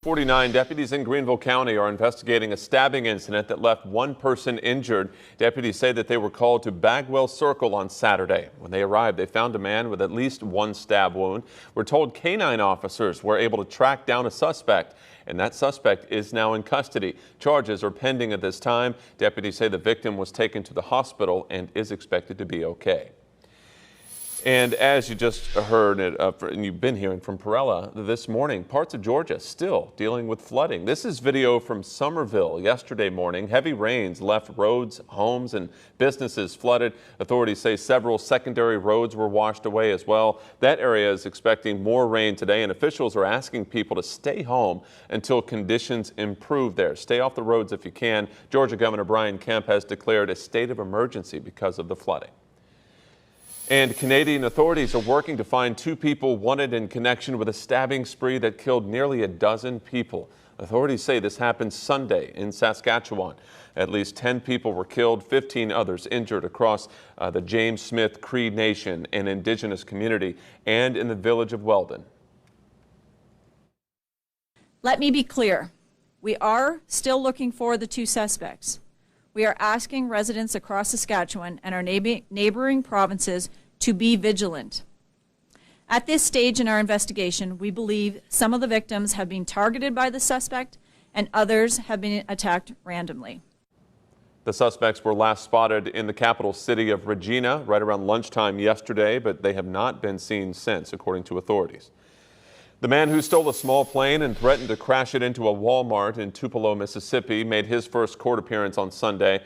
49 deputies in Greenville County are investigating a stabbing incident that left one person injured. Deputies say that they were called to Bagwell Circle on Saturday. When they arrived, they found a man with at least one stab wound. We're told canine officers were able to track down a suspect, and that suspect is now in custody. Charges are pending at this time. Deputies say the victim was taken to the hospital and is expected to be okay. And as you just heard, and you've been hearing from Perella this morning, parts of Georgia still dealing with flooding. This is video from Somerville yesterday morning. Heavy rains left roads, homes, and businesses flooded. Authorities say several secondary roads were washed away as well. That area is expecting more rain today, and officials are asking people to stay home until conditions improve there. Stay off the roads if you can. Georgia Governor Brian Kemp has declared a state of emergency because of the flooding. And Canadian authorities are working to find two people wanted in connection with a stabbing spree that killed nearly a dozen people. Authorities say this happened Sunday in Saskatchewan. At least 10 people were killed, 15 others injured across the James Smith Cree Nation, an indigenous community, and in the village of Weldon. Let me be clear. We are still looking for the two suspects. We are asking residents across Saskatchewan and our neighboring provinces to be vigilant. At this stage in our investigation, we believe some of the victims have been targeted by the suspect and others have been attacked randomly. The suspects were last spotted in the capital city of Regina right around lunchtime yesterday, but they have not been seen since, according to authorities. The man who stole a small plane and threatened to crash it into a Walmart in Tupelo, Mississippi, made his first court appearance on Sunday.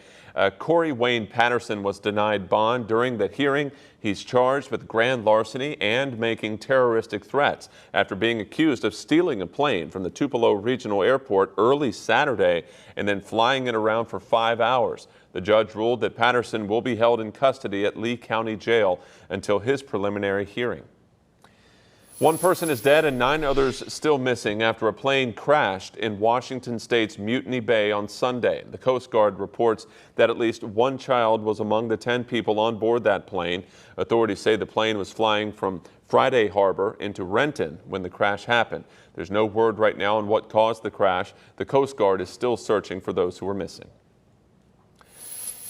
Corey Wayne Patterson was denied bond during the hearing. He's charged with grand larceny and making terroristic threats after being accused of stealing a plane from the Tupelo Regional Airport early Saturday and then flying it around for 5 hours. The judge ruled that Patterson will be held in custody at Lee County Jail until his preliminary hearing. One person is dead and 9 others still missing after a plane crashed in Washington State's Mutiny Bay on Sunday. The Coast Guard reports that at least one child was among the 10 people on board that plane. Authorities say the plane was flying from Friday Harbor into Renton when the crash happened. There's no word right now on what caused the crash. The Coast Guard is still searching for those who were missing.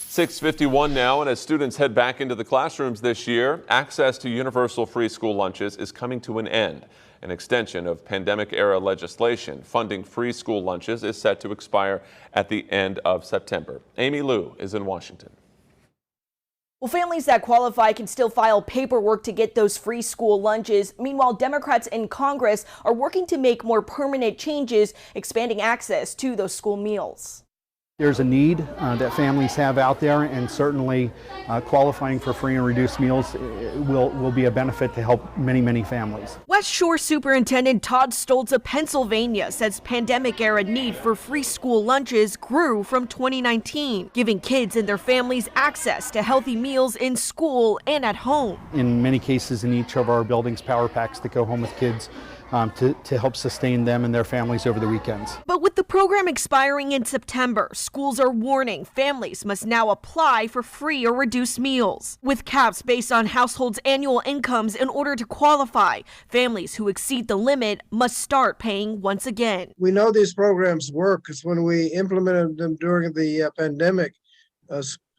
6:51 now, and as students head back into the classrooms this year, access to universal free school lunches is coming to an end. An extension of pandemic-era legislation funding free school lunches is set to expire at the end of September. Amy Liu is in Washington. Well, families that qualify can still file paperwork to get those free school lunches. Meanwhile, Democrats in Congress are working to make more permanent changes, expanding access to those school meals. There's a need that families have out there, and certainly qualifying for free and reduced meals will be a benefit to help many families. West Shore Superintendent Todd Stoltz of Pennsylvania says pandemic-era need for free school lunches grew from 2019, giving kids and their families access to healthy meals in school and at home. In many cases in each of our buildings, power packs that go home with kids to help sustain them and their families over the weekends. But with the program expiring in September, schools are warning families must now apply for free or reduced meals. With caps based on households' annual incomes in order to qualify, families who exceed the limit must start paying once again. We know these programs work because when we implemented them during the pandemic,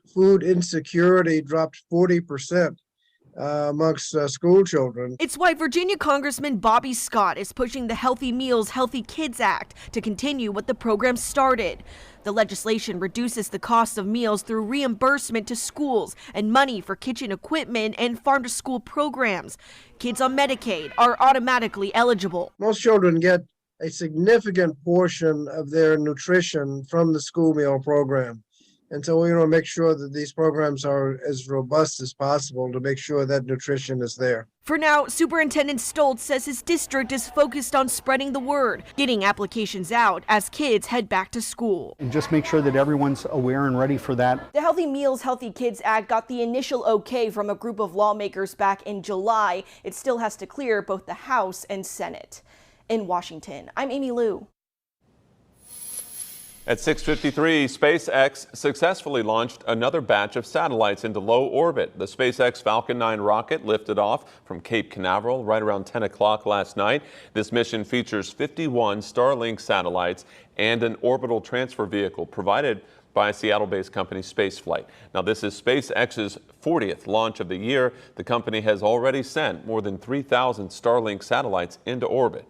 food insecurity dropped 40%. Amongst school children. It's why Virginia Congressman Bobby Scott is pushing the Healthy Meals, Healthy Kids Act to continue what the program started. The legislation reduces the cost of meals through reimbursement to schools and money for kitchen equipment and farm-to-school programs. Kids on Medicaid are automatically eligible. Most children get a significant portion of their nutrition from the school meal program. And so we want to make sure that these programs are as robust as possible to make sure that nutrition is there. For now, Superintendent Stoltz says his district is focused on spreading the word, getting applications out as kids head back to school. And just make sure that everyone's aware and ready for that. The Healthy Meals, Healthy Kids Act got the initial okay from a group of lawmakers back in July. It still has to clear both the House and Senate. In Washington, I'm Amy Liu. At 6:53, SpaceX successfully launched another batch of satellites into low orbit. The SpaceX Falcon 9 rocket lifted off from Cape Canaveral right around 10 o'clock last night. This mission features 51 Starlink satellites and an orbital transfer vehicle provided by Seattle-based company Spaceflight. Now, this is SpaceX's 40th launch of the year. The company has already sent more than 3,000 Starlink satellites into orbit.